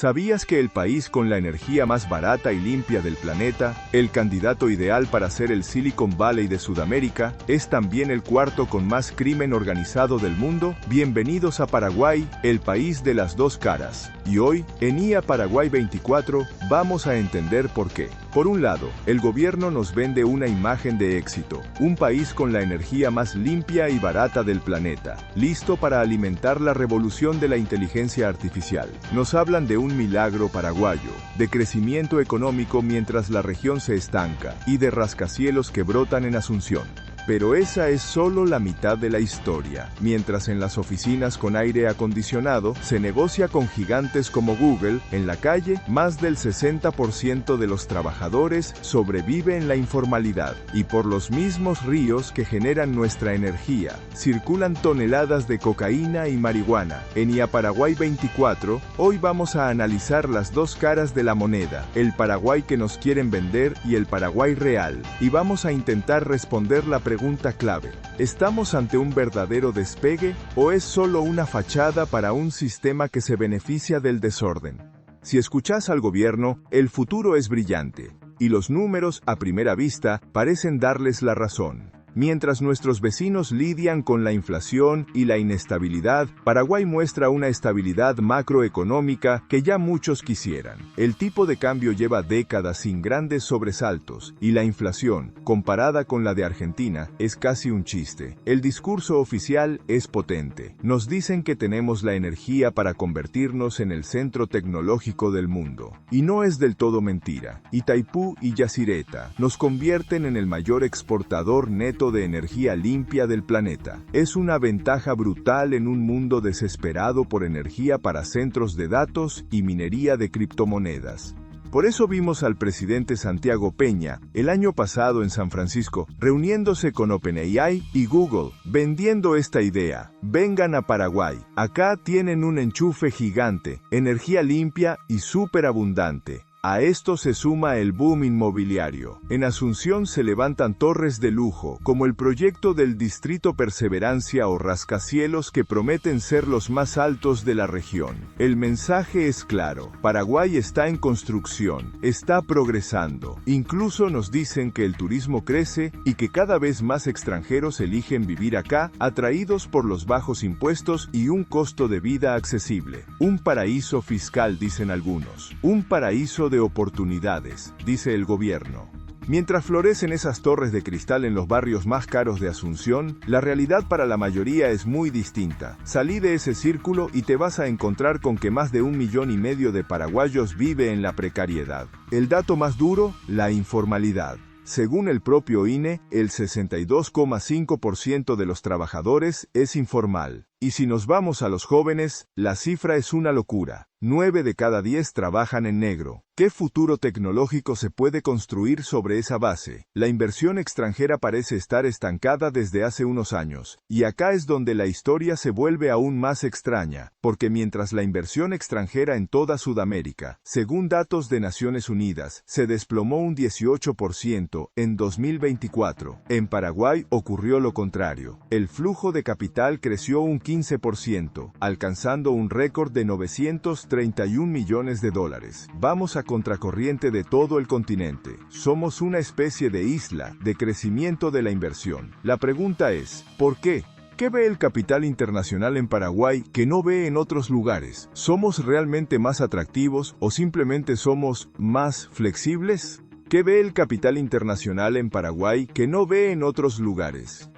¿Sabías que el país con la energía más barata y limpia del planeta, el candidato ideal para ser el Silicon Valley de Sudamérica, es también el cuarto con más crimen organizado del mundo? Bienvenidos a Paraguay, el país de las dos caras. Y hoy, en IA Paraguay 24, vamos a entender por qué. Por un lado, el gobierno nos vende una imagen de éxito, un país con la energía más limpia y barata del planeta, listo para alimentar la revolución de la inteligencia artificial. Nos hablan de un milagro paraguayo, de crecimiento económico mientras la región se estanca, y de rascacielos que brotan en Asunción. Pero esa es solo la mitad de la historia. Mientras en las oficinas con aire acondicionado se negocia con gigantes como Google, en la calle, más del 60% de los trabajadores sobrevive en la informalidad. Y por los mismos ríos que generan nuestra energía, circulan toneladas de cocaína y marihuana. En IA Paraguay 24, hoy vamos a analizar las dos caras de la moneda, el Paraguay que nos quieren vender y el Paraguay real. Y vamos a intentar responder la pregunta clave: ¿estamos ante un verdadero despegue o es solo una fachada para un sistema que se beneficia del desorden? Si escuchas al gobierno, el futuro es brillante, y los números, a primera vista, parecen darles la razón. Mientras nuestros vecinos lidian con la inflación y la inestabilidad, Paraguay muestra una estabilidad macroeconómica que ya muchos quisieran. El tipo de cambio lleva décadas sin grandes sobresaltos, y la inflación, comparada con la de Argentina, es casi un chiste. El discurso oficial es potente. Nos dicen que tenemos la energía para convertirnos en el centro tecnológico del mundo. Y no es del todo mentira. Itaipú y Yacyretá nos convierten en el mayor exportador neto de energía limpia del planeta. Es una ventaja brutal en un mundo desesperado por energía para centros de datos y minería de criptomonedas. Por eso vimos al presidente Santiago Peña, el año pasado en San Francisco, reuniéndose con OpenAI y Google, vendiendo esta idea: vengan a Paraguay, acá tienen un enchufe gigante, energía limpia y súper abundante. A esto se suma el boom inmobiliario. En Asunción se levantan torres de lujo, como el proyecto del Distrito Perseverancia o rascacielos que prometen ser los más altos de la región. El mensaje es claro: Paraguay está en construcción, está progresando. Incluso nos dicen que el turismo crece y que cada vez más extranjeros eligen vivir acá, atraídos por los bajos impuestos y un costo de vida accesible. Un paraíso fiscal, dicen algunos. Un paraíso de oportunidades, dice el gobierno. Mientras florecen esas torres de cristal en los barrios más caros de Asunción, la realidad para la mayoría es muy distinta. Salí de ese círculo y te vas a encontrar con que más de 1,5 millones de paraguayos vive en la precariedad. El dato más duro: la informalidad. Según el propio INE, el 62,5% de los trabajadores es informal. Y si nos vamos a los jóvenes, la cifra es una locura. 9 de cada 10 trabajan en negro. ¿Qué futuro tecnológico se puede construir sobre esa base? La inversión extranjera parece estar estancada desde hace unos años, y acá es donde la historia se vuelve aún más extraña, porque mientras la inversión extranjera en toda Sudamérica, según datos de Naciones Unidas, se desplomó un 18% en 2024, en Paraguay ocurrió lo contrario. El flujo de capital creció un 15%, alcanzando un récord de 931 millones de dólares. Vamos a contracorriente de todo el continente. Somos una especie de isla de crecimiento de la inversión. La pregunta es: ¿por qué? ¿Qué ve el capital internacional en Paraguay que no ve en otros lugares? ¿Somos realmente más atractivos o simplemente somos más flexibles? ¿Qué ve el capital internacional en Paraguay que no ve en otros lugares?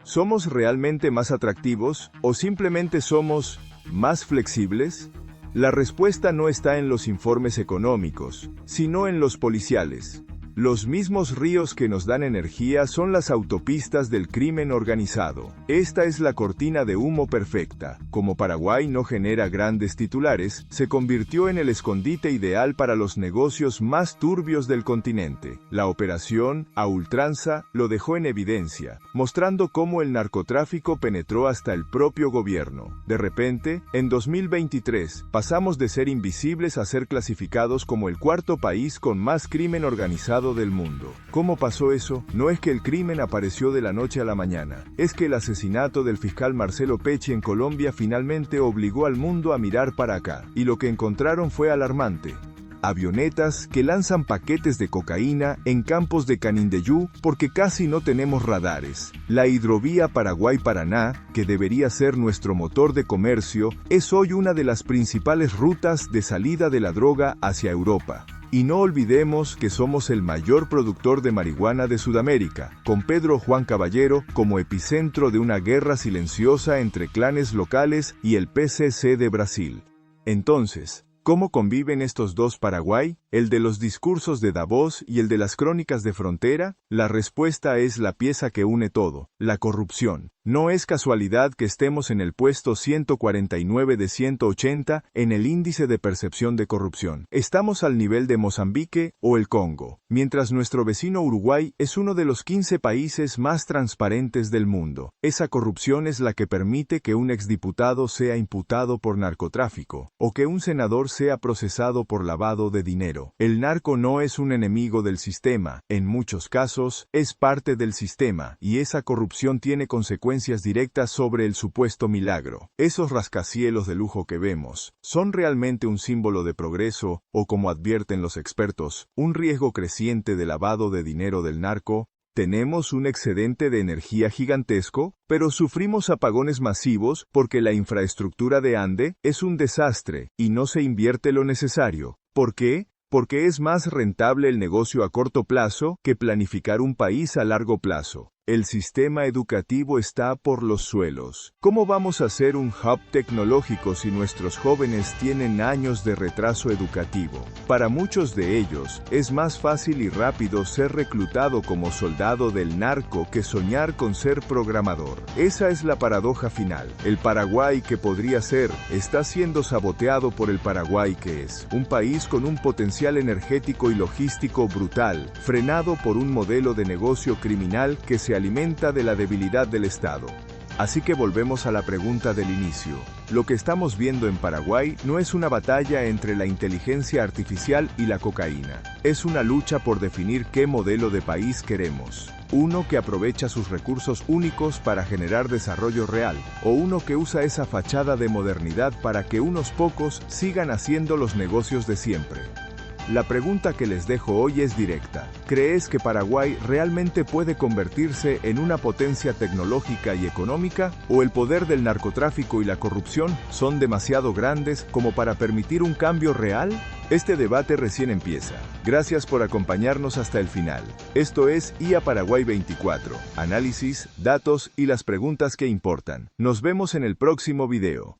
¿Somos realmente más atractivos o simplemente somos más flexibles? La respuesta no está en los informes económicos, sino en los policiales. Los mismos ríos que nos dan energía son las autopistas del crimen organizado. Esta es la cortina de humo perfecta. Como Paraguay no genera grandes titulares, se convirtió en el escondite ideal para los negocios más turbios del continente. La operación, a ultranza, lo dejó en evidencia, mostrando cómo el narcotráfico penetró hasta el propio gobierno. De repente, en 2023, pasamos de ser invisibles a ser clasificados como el cuarto país con más crimen organizado lado del mundo. ¿Cómo pasó eso? No es que el crimen apareció de la noche a la mañana. Es que el asesinato del fiscal Marcelo Pecci en Colombia finalmente obligó al mundo a mirar para acá. Y lo que encontraron fue alarmante. Avionetas que lanzan paquetes de cocaína en campos de Canindeyú porque casi no tenemos radares. La hidrovía Paraguay-Paraná, que debería ser nuestro motor de comercio, es hoy una de las principales rutas de salida de la droga hacia Europa. Y no olvidemos que somos el mayor productor de marihuana de Sudamérica, con Pedro Juan Caballero como epicentro de una guerra silenciosa entre clanes locales y el PCC de Brasil. Entonces, ¿cómo conviven estos dos Paraguay, el de los discursos de Davos y el de las crónicas de frontera? La respuesta es la pieza que une todo, la corrupción. No es casualidad que estemos en el puesto 149 de 180 en el índice de percepción de corrupción. Estamos al nivel de Mozambique o el Congo, mientras nuestro vecino Uruguay es uno de los 15 países más transparentes del mundo. Esa corrupción es la que permite que un exdiputado sea imputado por narcotráfico, o que un senador sea procesado por lavado de dinero. El narco no es un enemigo del sistema, en muchos casos, es parte del sistema, y esa corrupción tiene consecuencias directas sobre el supuesto milagro. Esos rascacielos de lujo que vemos, ¿son realmente un símbolo de progreso, o como advierten los expertos, un riesgo creciente de lavado de dinero del narco? Tenemos un excedente de energía gigantesco, pero sufrimos apagones masivos porque la infraestructura de Ande es un desastre y no se invierte lo necesario. ¿Por qué? Porque es más rentable el negocio a corto plazo que planificar un país a largo plazo. El sistema educativo está por los suelos. ¿Cómo vamos a hacer un hub tecnológico si nuestros jóvenes tienen años de retraso educativo? Para muchos de ellos, es más fácil y rápido ser reclutado como soldado del narco que soñar con ser programador. Esa es la paradoja final. El Paraguay que podría ser, está siendo saboteado por el Paraguay que es. Un país con un potencial energético y logístico brutal, frenado por un modelo de negocio criminal que se alimenta de la debilidad del Estado. Así que volvemos a la pregunta del inicio. Lo que estamos viendo en Paraguay no es una batalla entre la inteligencia artificial y la cocaína. Es una lucha por definir qué modelo de país queremos. Uno que aprovecha sus recursos únicos para generar desarrollo real, o uno que usa esa fachada de modernidad para que unos pocos sigan haciendo los negocios de siempre. La pregunta que les dejo hoy es directa. ¿Crees que Paraguay realmente puede convertirse en una potencia tecnológica y económica? ¿O el poder del narcotráfico y la corrupción son demasiado grandes como para permitir un cambio real? Este debate recién empieza. Gracias por acompañarnos hasta el final. Esto es IA Paraguay 24. Análisis, datos y las preguntas que importan. Nos vemos en el próximo video.